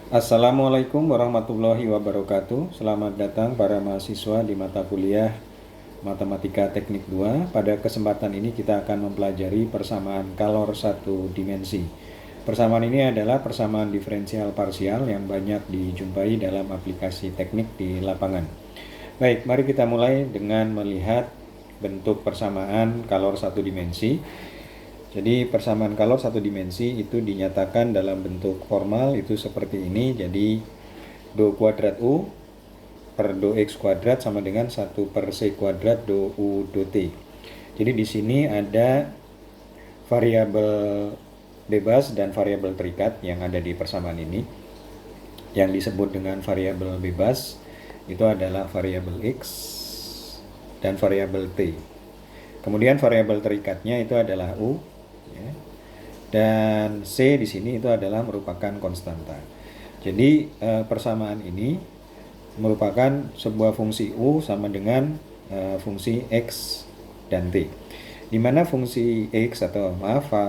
Assalamualaikum warahmatullahi wabarakatuh. Selamat datang para mahasiswa di mata kuliah Matematika Teknik 2. Pada kesempatan ini kita akan mempelajari persamaan kalor satu dimensi. Persamaan ini adalah persamaan diferensial parsial yang banyak dijumpai dalam aplikasi teknik di lapangan. Baik, mari kita mulai dengan melihat bentuk persamaan kalor satu dimensi. Jadi persamaan kalor satu dimensi itu dinyatakan dalam bentuk formal itu seperti ini. Jadi do kuadrat U per do X kuadrat sama dengan 1 per C kuadrat do U do T. Jadi di sini ada variabel bebas dan variabel terikat yang ada di persamaan ini. Yang disebut dengan variabel bebas itu adalah variabel X dan variabel T. Kemudian variabel terikatnya itu adalah U, ya. Dan C di sini itu adalah merupakan konstanta. Jadi persamaan ini merupakan sebuah fungsi U sama dengan fungsi X dan T. Di mana fungsi X atau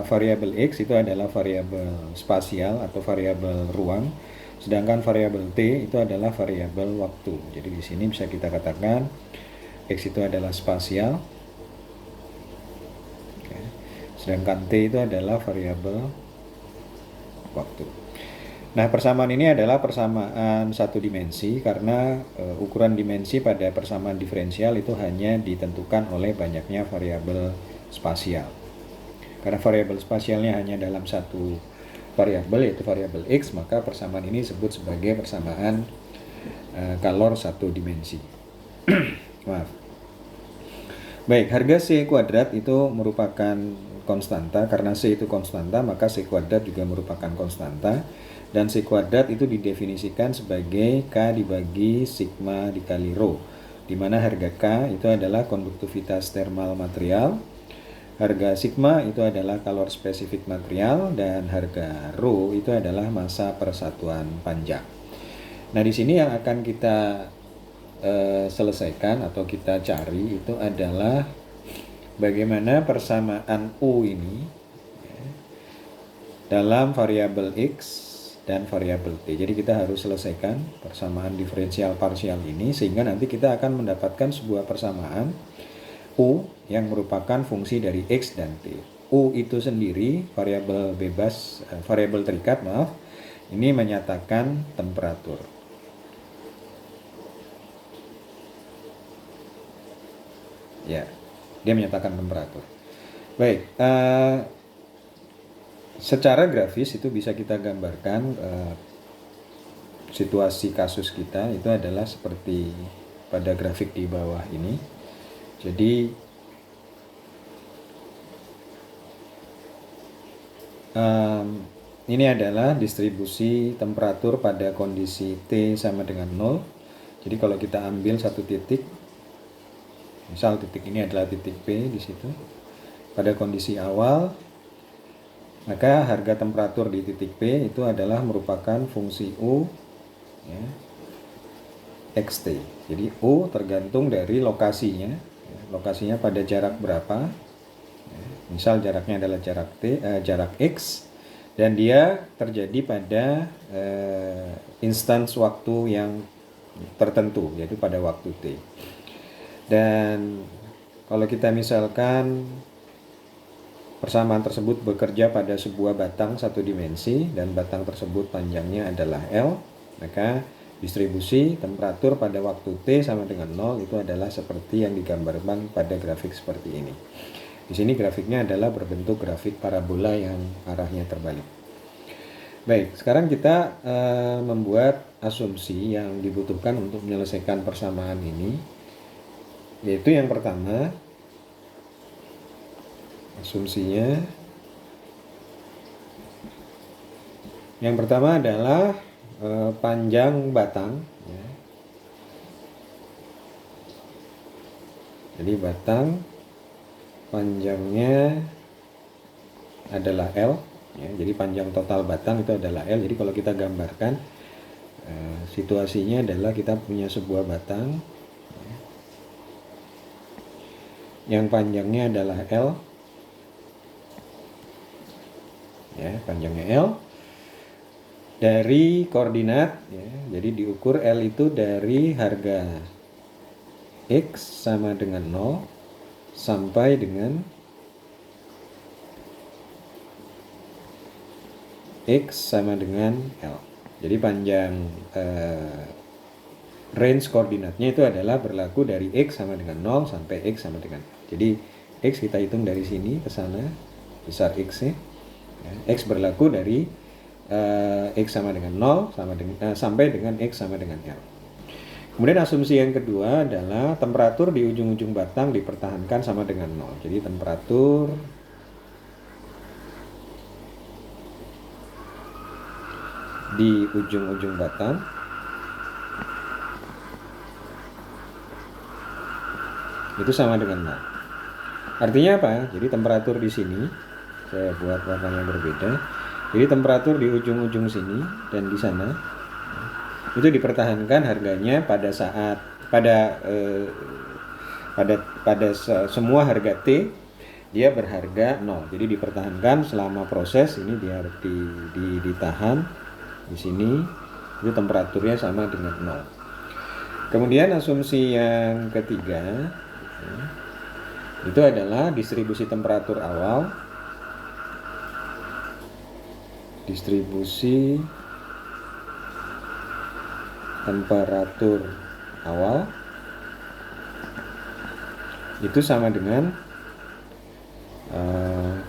variabel X itu adalah variabel spasial atau variabel ruang, sedangkan variabel T itu adalah variabel waktu. Jadi di sini bisa kita katakan X itu adalah spasial, sedangkan T itu adalah variabel waktu. Nah, persamaan ini adalah persamaan satu dimensi karena ukuran dimensi pada persamaan diferensial itu hanya ditentukan oleh banyaknya variabel spasial. Karena variabel spasialnya hanya dalam satu variabel yaitu variabel X, maka persamaan ini disebut sebagai persamaan kalor satu dimensi. Maaf. Baik, harga C kuadrat itu merupakan konstanta. Karena C itu konstanta, maka C kuadrat juga merupakan konstanta. Dan C kuadrat itu didefinisikan sebagai K dibagi sigma dikali rho, di mana harga K itu adalah konduktivitas termal material, harga sigma itu adalah kalor spesifik material, dan harga rho itu adalah massa persatuan panjang. Nah, di sini yang akan kita selesaikan atau kita cari itu adalah bagaimana persamaan U ini dalam variabel X dan variabel T. Jadi kita harus selesaikan persamaan diferensial parsial ini sehingga nanti kita akan mendapatkan sebuah persamaan U yang merupakan fungsi dari X dan T. U itu sendiri variabel bebas, variabel terikat, ini menyatakan temperatur. Ya, dia menyatakan temperatur. Baik, secara grafis itu bisa kita gambarkan situasi kasus kita itu adalah seperti pada grafik di bawah ini. Jadi ini adalah distribusi temperatur pada kondisi T sama dengan 0. Jadi kalau kita ambil satu titik, misal titik ini adalah titik P di situ. Pada kondisi awal, maka harga temperatur di titik P itu adalah merupakan fungsi U, ya, Xt. Jadi U tergantung dari lokasinya, ya, lokasinya pada jarak berapa. Ya, misal jaraknya adalah jarak X, dan dia terjadi pada instance waktu yang tertentu, yaitu pada waktu T. Dan kalau kita misalkan persamaan tersebut bekerja pada sebuah batang satu dimensi dan batang tersebut panjangnya adalah L, maka distribusi temperatur pada waktu T sama dengan 0 itu adalah seperti yang digambarkan pada grafik seperti ini. Di sini grafiknya adalah berbentuk grafik parabola yang arahnya terbalik. Baik, sekarang kita membuat asumsi yang dibutuhkan untuk menyelesaikan persamaan ini. Yaitu yang pertama, asumsinya yang pertama adalah panjang batang, ya. Jadi batang panjangnya adalah L, ya. Jadi panjang total batang itu adalah L. Jadi kalau kita gambarkan situasinya adalah kita punya sebuah batang yang panjangnya adalah L, ya, panjangnya L. dari koordinat ya. Jadi diukur L itu dari harga X sama dengan 0 sampai dengan X sama dengan L. Jadi panjang range koordinatnya itu adalah berlaku dari X sama dengan 0 sampai X sama dengan L. Jadi X kita hitung dari sini ke sana, besar X-nya. Ya, X berlaku dari X sama dengan 0 sampai dengan X sama dengan L. Kemudian asumsi yang kedua adalah temperatur di ujung-ujung batang dipertahankan sama dengan 0. Jadi temperatur di ujung-ujung batang itu sama dengan 0. Artinya apa? Jadi temperatur di sini, saya buat warnanya berbeda. Jadi temperatur di ujung-ujung sini dan di sana itu dipertahankan harganya pada saat semua harga T dia berharga 0. Jadi dipertahankan selama proses ini dia ditahan di sini, itu temperaturnya sama dengan 0. Kemudian asumsi yang ketiga itu adalah distribusi temperatur awal. Distribusi temperatur awal itu sama dengan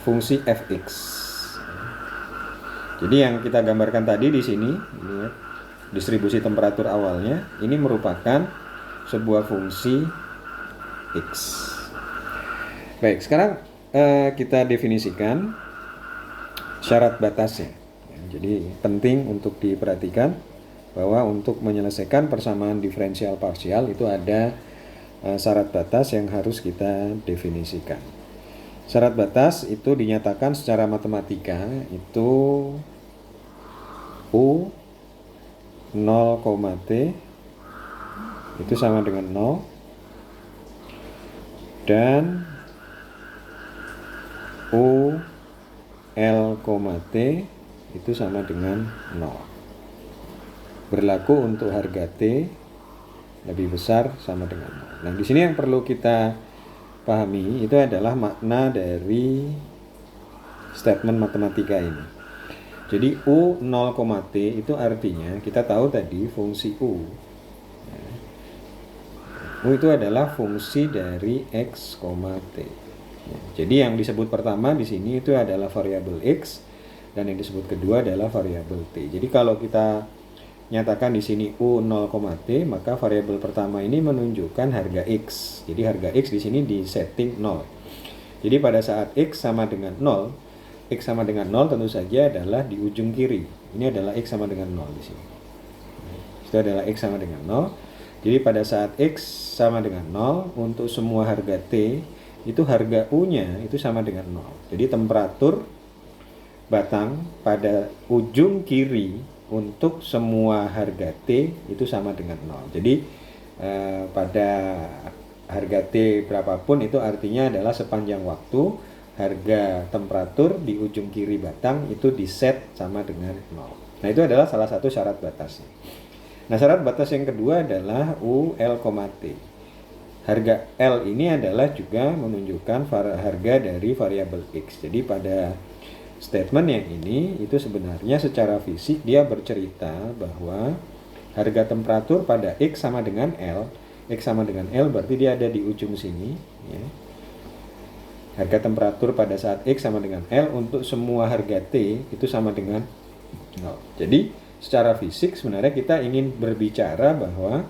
fungsi fx. Jadi yang kita gambarkan tadi di sini, ini ya, distribusi temperatur awalnya ini merupakan sebuah fungsi x. Baik, sekarang kita definisikan syarat batasnya. Jadi penting untuk diperhatikan bahwa untuk menyelesaikan persamaan diferensial parsial itu ada syarat batas yang harus kita definisikan. Syarat batas itu dinyatakan secara matematika itu U 0, T itu sama dengan 0 dan U L, T itu sama dengan 0. Berlaku untuk harga T lebih besar sama dengan 0. Nah, di sini yang perlu kita pahami itu adalah makna dari statement matematika ini. Jadi U 0, T itu artinya kita tahu tadi fungsi U. U itu adalah fungsi dari X, T. Jadi yang disebut pertama di sini itu adalah variabel X dan yang disebut kedua adalah variabel T. Jadi kalau kita nyatakan di sini U 0, T, maka variabel pertama ini menunjukkan harga X. Jadi harga X di sini di setting 0. Jadi pada saat X sama dengan 0, X sama dengan 0 tentu saja adalah di ujung kiri. Ini adalah X sama dengan 0 di sini. Itu adalah X sama dengan 0. Jadi pada saat X sama dengan 0 untuk semua harga T itu harga U-nya itu sama dengan 0. Jadi temperatur batang pada ujung kiri untuk semua harga T itu sama dengan 0. Jadi pada harga T berapapun itu artinya adalah sepanjang waktu harga temperatur di ujung kiri batang itu diset sama dengan 0. Nah, itu adalah salah satu syarat batasnya. Nah, syarat batas yang kedua adalah U, L, T. Harga L ini adalah juga menunjukkan harga dari variabel X. Jadi pada statement yang ini itu sebenarnya secara fisik dia bercerita bahwa harga temperatur pada X sama dengan L. X sama dengan L berarti dia ada di ujung sini. Ya. Harga temperatur pada saat X sama dengan L untuk semua harga T itu sama dengan 0. Jadi secara fisik sebenarnya kita ingin berbicara bahwa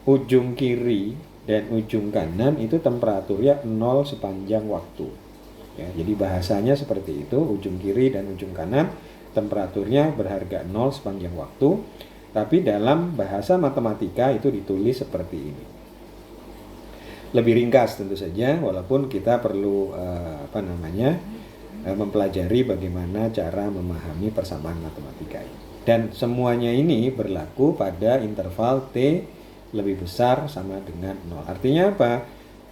ujung kiri dan ujung kanan itu temperaturnya 0 sepanjang waktu. Ya, jadi bahasanya seperti itu, ujung kiri dan ujung kanan temperaturnya berharga 0 sepanjang waktu, tapi dalam bahasa matematika itu ditulis seperti ini. Lebih ringkas tentu saja, walaupun kita perlu mempelajari bagaimana cara memahami persamaan matematika ini. Dan semuanya ini berlaku pada interval T lebih besar sama dengan 0. Artinya apa?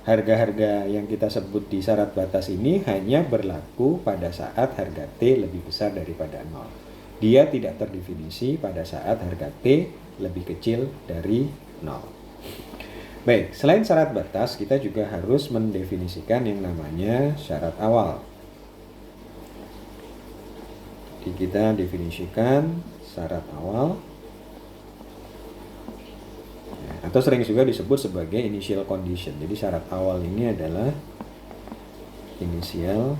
Harga-harga yang kita sebut di syarat batas ini hanya berlaku pada saat harga T lebih besar daripada 0. Dia tidak terdefinisi pada saat harga T lebih kecil dari 0. Baik, selain syarat batas, kita juga harus mendefinisikan yang namanya syarat awal. Jadi kita definisikan syarat awal, atau sering juga disebut sebagai initial condition. Jadi syarat awal ini adalah initial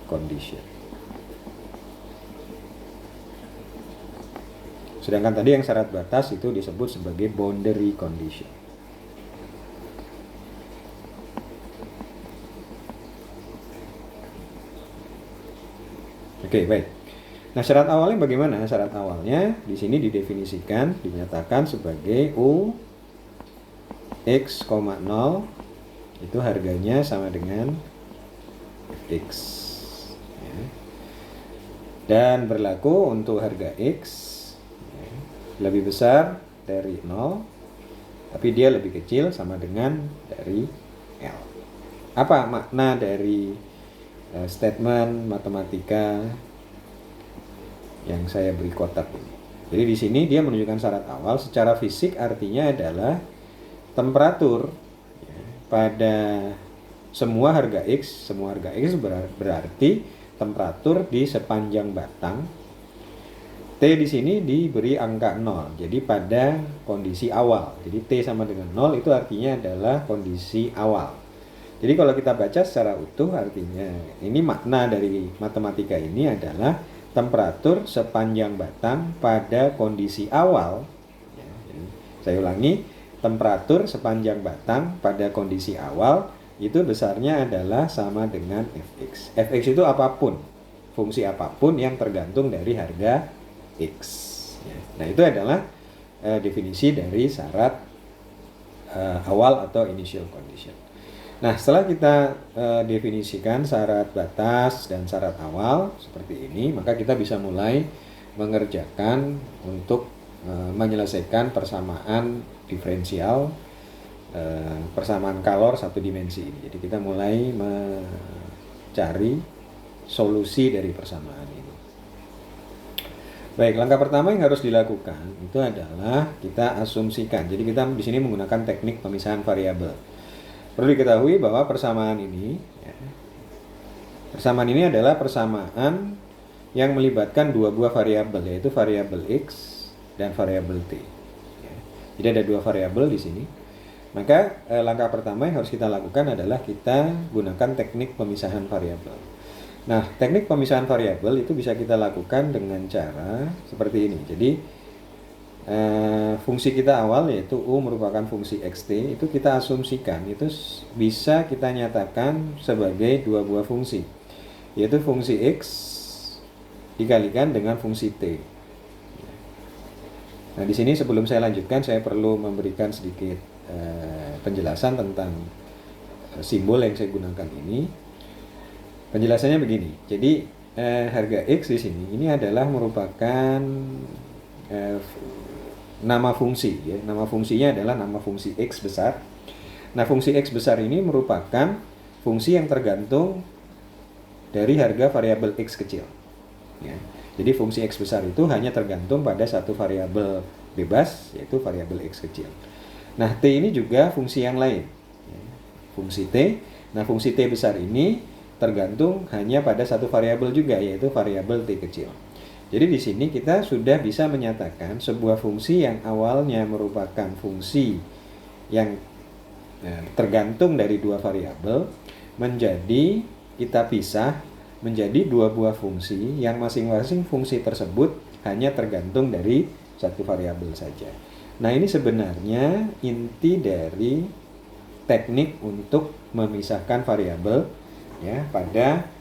condition. Sedangkan tadi yang syarat batas itu disebut sebagai boundary condition. Oke, baik. Nah, syarat awalnya bagaimana? Syarat awalnya di sini didefinisikan, dinyatakan sebagai U X, 0 itu harganya sama dengan X. Ya. Dan berlaku untuk harga X ya, lebih besar dari 0, tapi dia lebih kecil sama dengan dari L. Apa makna dari statement matematika yang saya beri kotak ini? Jadi di sini dia menunjukkan syarat awal secara fisik, artinya adalah temperatur ya, pada semua harga X berarti temperatur di sepanjang batang. T di sini diberi angka 0. Jadi pada kondisi awal. Jadi T sama dengan 0 itu artinya adalah kondisi awal. Jadi kalau kita baca secara utuh, artinya ini makna dari matematika ini adalah temperatur sepanjang batang pada kondisi awal. Ya, jadi saya ulangi, temperatur sepanjang batang pada kondisi awal itu besarnya adalah sama dengan Fx. Fx itu apapun, fungsi apapun yang tergantung dari harga X. Ya, nah itu adalah definisi dari syarat awal atau initial condition. Nah, setelah kita definisikan syarat batas dan syarat awal seperti ini, maka kita bisa mulai mengerjakan untuk menyelesaikan persamaan diferensial, persamaan kalor satu dimensi ini. Jadi kita mulai mencari solusi dari persamaan ini. Baik, langkah pertama yang harus dilakukan itu adalah kita asumsikan. Jadi kita di sini menggunakan teknik pemisahan variabel. Perlu diketahui bahwa persamaan ini adalah persamaan yang melibatkan dua buah variabel, yaitu variabel X dan variabel T. Jadi ada dua variabel di sini. Maka langkah pertama yang harus kita lakukan adalah kita gunakan teknik pemisahan variabel. Nah, teknik pemisahan variabel itu bisa kita lakukan dengan cara seperti ini. Jadi fungsi kita awal yaitu U merupakan fungsi xt, itu kita asumsikan itu bisa kita nyatakan sebagai dua buah fungsi, yaitu fungsi X dikalikan dengan fungsi T. Nah, di sini sebelum saya lanjutkan, saya perlu memberikan sedikit penjelasan tentang simbol yang saya gunakan ini. Penjelasannya begini. Jadi harga X di sini ini adalah merupakan nama fungsi ya. Nama fungsinya adalah nama fungsi X besar. Nah, fungsi X besar ini merupakan fungsi yang tergantung dari harga variabel X kecil ya. Jadi fungsi X besar itu hanya tergantung pada satu variabel bebas, yaitu variabel X kecil. Nah, T ini juga fungsi yang lain ya. Fungsi T. Nah, fungsi T besar ini tergantung hanya pada satu variabel juga, yaitu variabel T kecil. Jadi di sini kita sudah bisa menyatakan sebuah fungsi yang awalnya merupakan fungsi yang tergantung dari dua variabel menjadi kita pisah menjadi dua buah fungsi yang masing-masing fungsi tersebut hanya tergantung dari satu variabel saja. Nah, ini sebenarnya inti dari teknik untuk memisahkan variabel ya pada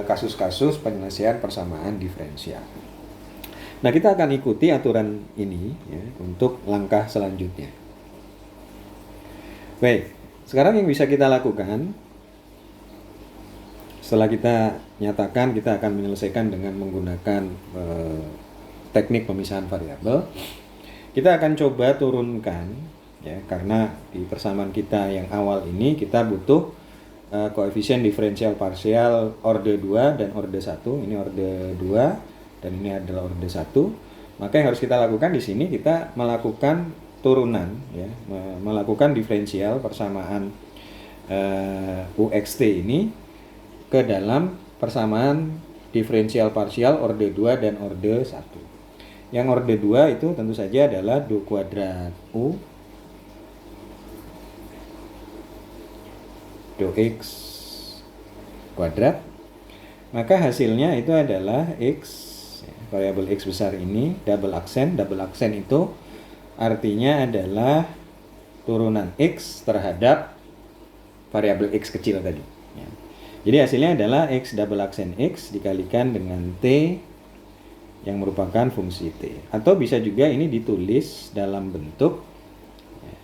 kasus-kasus penyelesaian persamaan diferensial. Nah, kita akan ikuti aturan ini ya, untuk langkah selanjutnya. Baik, sekarang yang bisa kita lakukan setelah kita nyatakan kita akan menyelesaikan dengan menggunakan teknik pemisahan variabel, kita akan coba turunkan ya, karena di persamaan kita yang awal ini kita butuh koefisien diferensial parsial orde 2 dan orde 1. Ini orde 2 dan ini adalah orde 1, maka yang harus kita lakukan di sini kita melakukan turunan, ya, melakukan diferensial persamaan UXT ini ke dalam persamaan diferensial parsial orde 2 dan orde 1. Yang orde 2 itu tentu saja adalah do kuadrat U do X kuadrat, maka hasilnya itu adalah X, variabel X besar ini double aksen itu artinya adalah turunan X terhadap variabel X kecil tadi, ya. Jadi hasilnya adalah X double aksen X dikalikan dengan T yang merupakan fungsi T, atau bisa juga ini ditulis dalam bentuk, ya,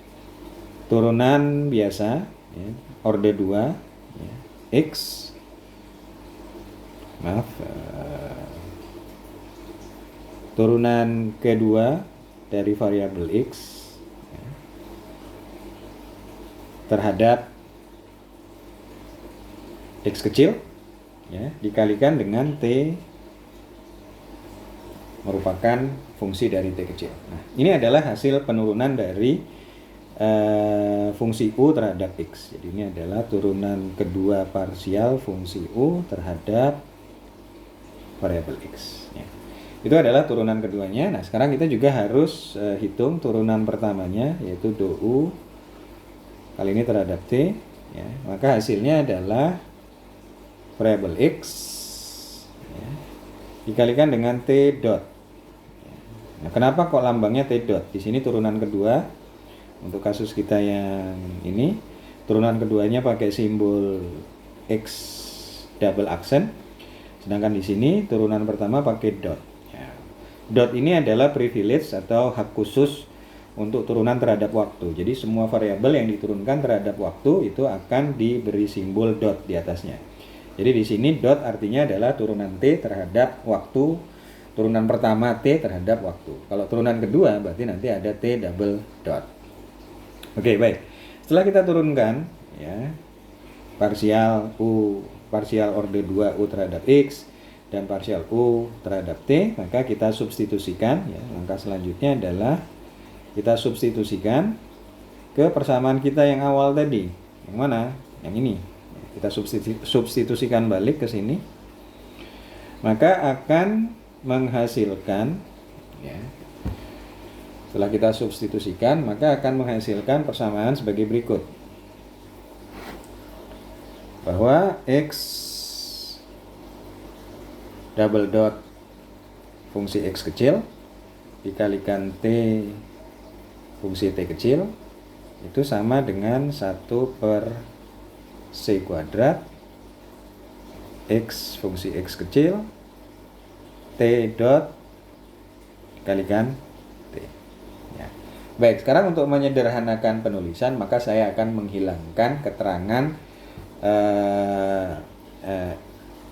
turunan biasa, ya, orde 2, ya, X turunan kedua dari variabel X, ya, terhadap X kecil, ya, dikalikan dengan T merupakan fungsi dari T kecil. Nah, ini adalah hasil penurunan dari fungsi U terhadap X. Jadi ini adalah turunan kedua parsial fungsi U terhadap variabel X, ya. Itu adalah turunan keduanya. Nah, sekarang kita juga harus hitung turunan pertamanya, yaitu do U kali ini terhadap T, ya. Maka hasilnya adalah variabel X, ya, dikalikan dengan T dot. Nah, kenapa kok lambangnya T dot? Di sini turunan kedua. Untuk kasus kita yang ini, turunan keduanya pakai simbol X double aksen, sedangkan di sini turunan pertama pakai dot, ya. Dot ini adalah privilege atau hak khusus untuk turunan terhadap waktu. Jadi semua variabel yang diturunkan terhadap waktu itu akan diberi simbol dot di atasnya. Jadi di sini dot artinya adalah turunan T terhadap waktu, turunan pertama T terhadap waktu. Kalau turunan kedua berarti nanti ada T double dot. Oke, baik. Setelah kita turunkan, ya, parsial U, parsial orde 2 U terhadap X dan parsial U terhadap T, maka kita substitusikan, ya. Langkah selanjutnya adalah kita substitusikan ke persamaan kita yang awal tadi. Yang mana? Yang ini. Kita substitusikan balik ke sini. Maka akan menghasilkan, ya, setelah kita substitusikan, maka akan menghasilkan persamaan sebagai berikut. Bahwa X double dot fungsi X kecil dikalikan T fungsi T kecil itu sama dengan 1 per C kuadrat X fungsi X kecil T dot dikalikan T. Ya. Baik, sekarang untuk menyederhanakan penulisan, maka saya akan menghilangkan keterangan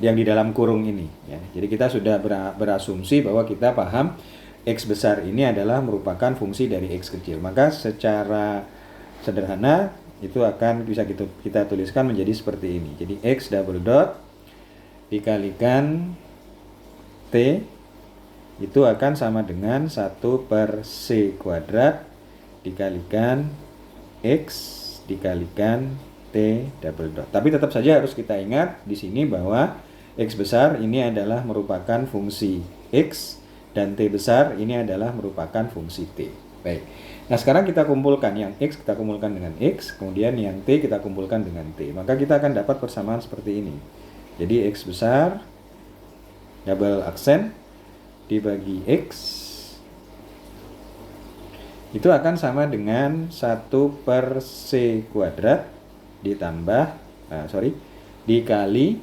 yang di dalam kurung ini, ya. Jadi kita sudah berasumsi bahwa kita paham X besar ini adalah merupakan fungsi dari X kecil. Maka secara sederhana itu akan bisa kita tuliskan menjadi seperti ini. Jadi X double dot dikalikan T itu akan sama dengan 1 per C kuadrat dikalikan X dikalikan T double dot. Tapi tetap saja harus kita ingat di sini bahwa X besar ini adalah merupakan fungsi X dan T besar ini adalah merupakan fungsi T. Baik. Nah, sekarang kita kumpulkan yang X kita kumpulkan dengan X, kemudian yang T kita kumpulkan dengan T. Maka kita akan dapat persamaan seperti ini. Jadi X besar double aksen dibagi X itu akan sama dengan 1 per C kuadrat ditambah dikali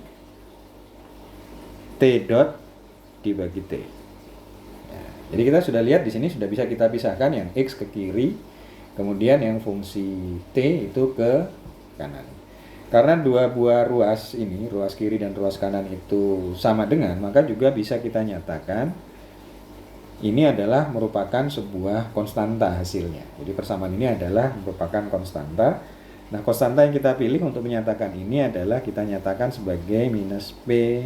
T dot dibagi T. Ya, jadi kita sudah lihat di sini sudah bisa kita pisahkan yang X ke kiri, kemudian yang fungsi T itu ke kanan. Karena dua buah ruas ini, ruas kiri dan ruas kanan itu sama dengan, maka juga bisa kita nyatakan ini adalah merupakan sebuah konstanta hasilnya. Jadi persamaan ini adalah merupakan konstanta. Nah, konstanta yang kita pilih untuk menyatakan ini adalah kita nyatakan sebagai minus P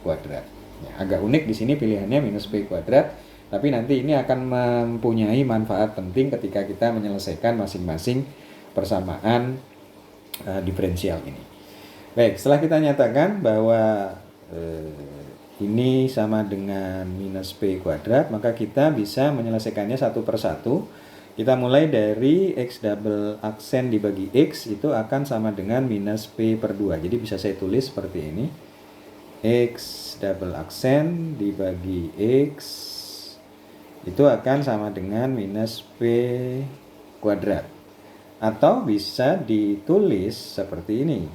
kuadrat. Ya, agak unik di sini pilihannya minus P kuadrat, tapi nanti ini akan mempunyai manfaat penting ketika kita menyelesaikan masing-masing persamaan diferensial ini. Baik, setelah kita nyatakan bahwa ini sama dengan minus P kuadrat, maka kita bisa menyelesaikannya satu persatu. Kita mulai dari X double aksen dibagi X itu akan sama dengan minus P per 2. Jadi bisa saya tulis seperti ini. X double aksen dibagi X itu akan sama dengan minus P kuadrat. Atau bisa ditulis seperti ini.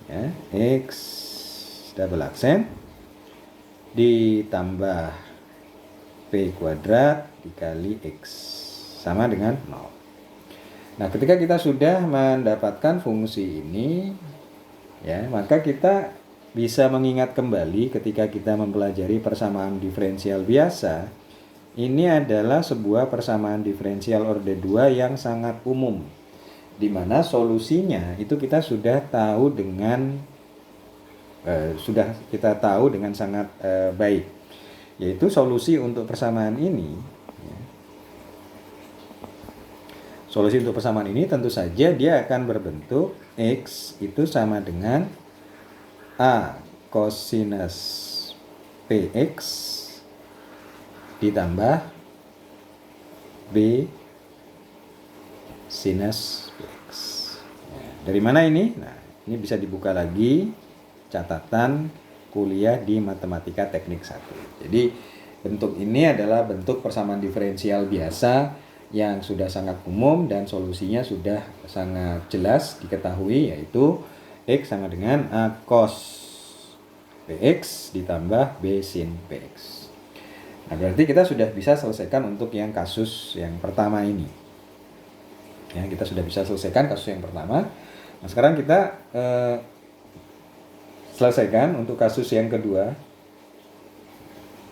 Ya, X double aksen ditambah P kuadrat dikali X sama dengan 0. Nah, ketika kita sudah mendapatkan fungsi ini, ya, maka kita bisa mengingat kembali ketika kita mempelajari persamaan diferensial biasa. Ini adalah sebuah persamaan diferensial orde 2 yang sangat umum, di mana solusinya itu kita sudah tahu dengan sangat baik, yaitu solusi untuk persamaan ini. Solusi untuk persamaan ini tentu saja dia akan berbentuk X itu sama dengan A cosinus PX ditambah B sinus PX. Dari mana ini? Nah, ini bisa dibuka lagi catatan kuliah di Matematika Teknik 1. Jadi bentuk ini adalah bentuk persamaan diferensial biasa yang sudah sangat umum dan solusinya sudah sangat jelas diketahui, yaitu X sama dengan A cos PX ditambah B sin PX. Nah, berarti kita sudah bisa selesaikan untuk yang kasus yang pertama ini. Ya, kita sudah bisa selesaikan kasus yang pertama. Nah, sekarang kita selesaikan untuk kasus yang kedua.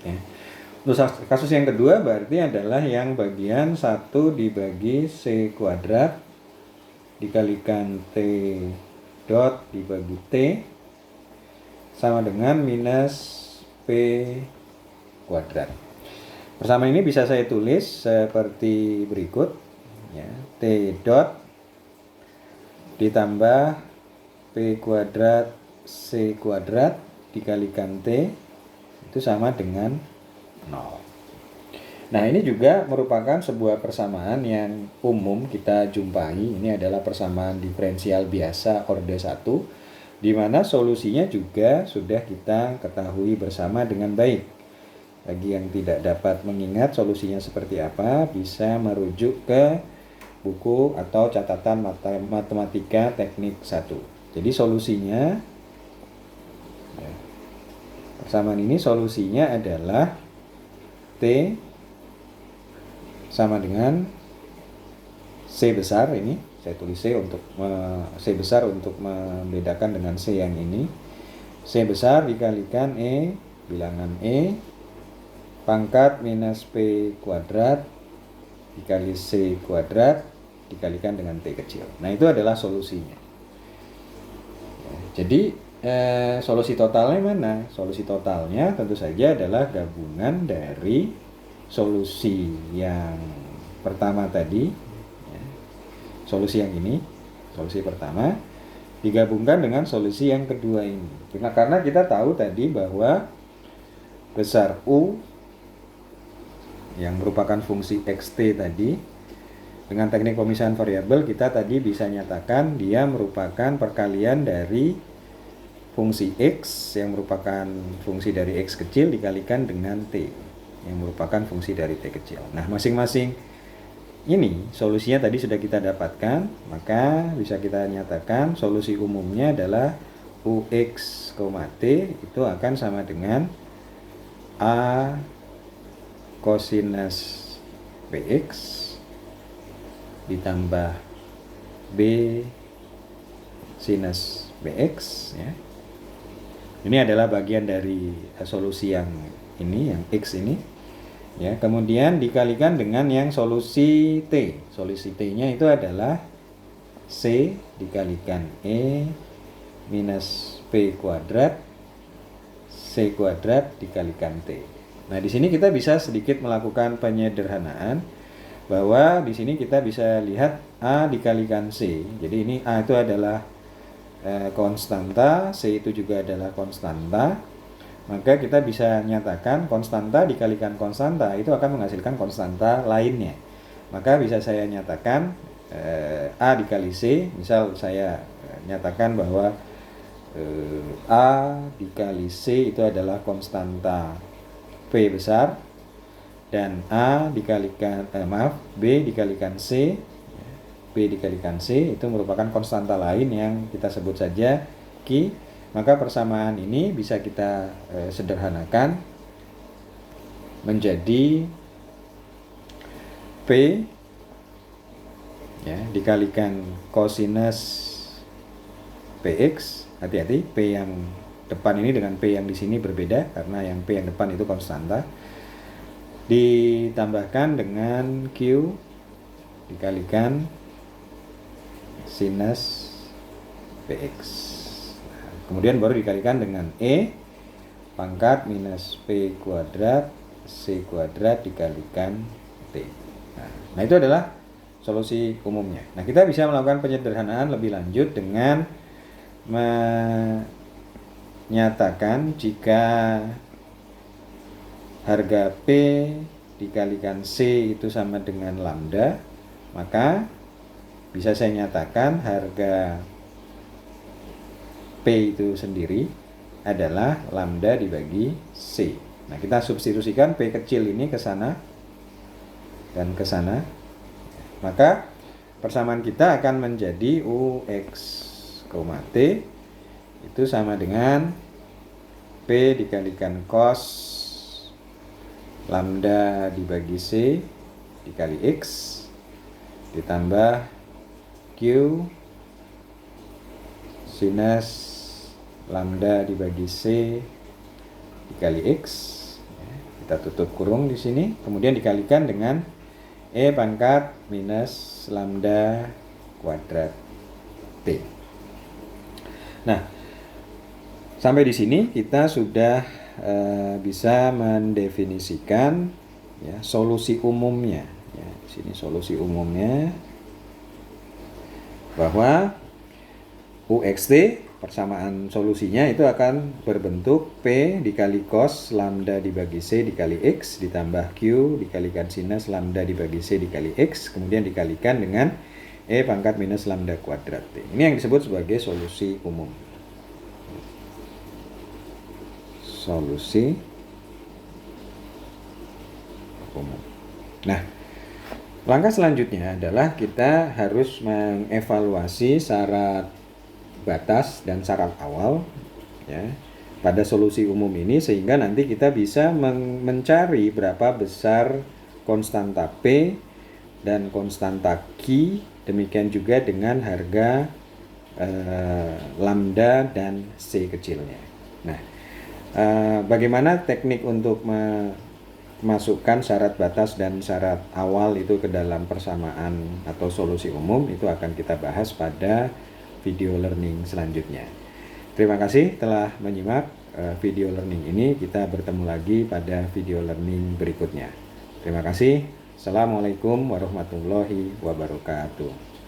Ya. Untuk kasus yang kedua berarti adalah yang bagian 1 dibagi C kuadrat dikalikan T dot dibagi T sama dengan minus P kuadrat. Persamaan ini bisa saya tulis seperti berikut, ya, T dot ditambah P kuadrat C kuadrat dikalikan T itu sama dengan 0. Nah, ini juga merupakan sebuah persamaan yang umum kita jumpai. Ini adalah persamaan diferensial biasa orde 1, di mana solusinya juga sudah kita ketahui bersama dengan baik. Bagi yang tidak dapat mengingat solusinya seperti apa, bisa merujuk ke buku atau catatan Matematika Teknik 1. Jadi solusinya, persamaan ini solusinya adalah T sama dengan C besar, ini saya tulis C besar untuk membedakan dengan C yang ini. C besar dikalikan E bilangan E pangkat minus P kuadrat dikali C kuadrat dikalikan dengan T kecil. Nah, itu adalah solusinya. Jadi solusi totalnya mana? Solusi totalnya tentu saja adalah gabungan dari solusi yang pertama tadi, ya, solusi yang ini, solusi pertama digabungkan dengan solusi yang kedua ini. Karena kita tahu tadi bahwa besar U yang merupakan fungsi xt tadi, dengan teknik pemisahan variabel kita tadi bisa nyatakan dia merupakan perkalian dari fungsi X yang merupakan fungsi dari X kecil dikalikan dengan T yang merupakan fungsi dari T kecil. Nah, masing-masing ini solusinya tadi sudah kita dapatkan, maka bisa kita nyatakan solusi umumnya adalah UX, T itu akan sama dengan A cosinus PX ditambah B sinus BX, ya. Ini adalah bagian dari solusi yang ini, yang X ini. Ya, kemudian dikalikan dengan yang solusi T. Solusi T-nya itu adalah C dikalikan E minus P kuadrat C kuadrat dikalikan T. Nah, di sini kita bisa sedikit melakukan penyederhanaan bahwa di sini kita bisa lihat A dikalikan C. Jadi ini A itu adalah konstanta, C itu juga adalah konstanta. Maka kita bisa nyatakan konstanta dikalikan konstanta itu akan menghasilkan konstanta lainnya. Maka bisa saya nyatakan A dikali C. Misal saya nyatakan bahwa A dikali C itu adalah konstanta P besar, dan A dikalikan B dikalikan C, B dikalikan C itu merupakan konstanta lain yang kita sebut saja Q. Maka persamaan ini bisa kita sederhanakan menjadi P ya dikalikan kosinus PX. Hati-hati, P yang depan ini dengan P yang di sini berbeda karena yang P yang depan itu konstanta, ditambahkan dengan Q dikalikan sinus PX. Nah, kemudian baru dikalikan dengan E pangkat minus P kuadrat C kuadrat dikalikan T. Nah, itu adalah solusi umumnya. Nah, kita bisa melakukan penyederhanaan lebih lanjut dengan menyatakan jika harga P dikalikan C itu sama dengan lambda, maka bisa saya nyatakan harga P itu sendiri adalah lambda dibagi C. Nah, kita substitusikan P kecil ini ke sana dan ke sana. Maka persamaan kita akan menjadi UX, T itu sama dengan P dikalikan cos lambda dibagi C dikali X ditambah Q sinus lambda dibagi C dikali X. Kita tutup kurung di sini, kemudian dikalikan dengan E pangkat minus lambda kuadrat T. Nah, sampai di sini kita sudah bisa mendefinisikan ya, solusi umumnya. Ya, di sini solusi umumnya bahwa UXT persamaan solusinya itu akan berbentuk P dikali cos lambda dibagi C dikali X ditambah Q dikalikan sinus lambda dibagi C dikali X kemudian dikalikan dengan E pangkat minus lambda kuadrat T. Ini yang disebut sebagai solusi umum. Solusi umum. Nah, langkah selanjutnya adalah kita harus mengevaluasi syarat batas dan syarat awal ya pada solusi umum ini sehingga nanti kita bisa mencari berapa besar konstanta P dan konstanta Q. Demikian juga dengan harga lambda dan C kecilnya. Nah, bagaimana teknik untuk memasukkan syarat batas dan syarat awal itu ke dalam persamaan atau solusi umum itu akan kita bahas pada video learning selanjutnya. Terima kasih telah menyimak video learning ini. Kita bertemu lagi pada video learning berikutnya. Terima kasih. Assalamualaikum warahmatullahi wabarakatuh.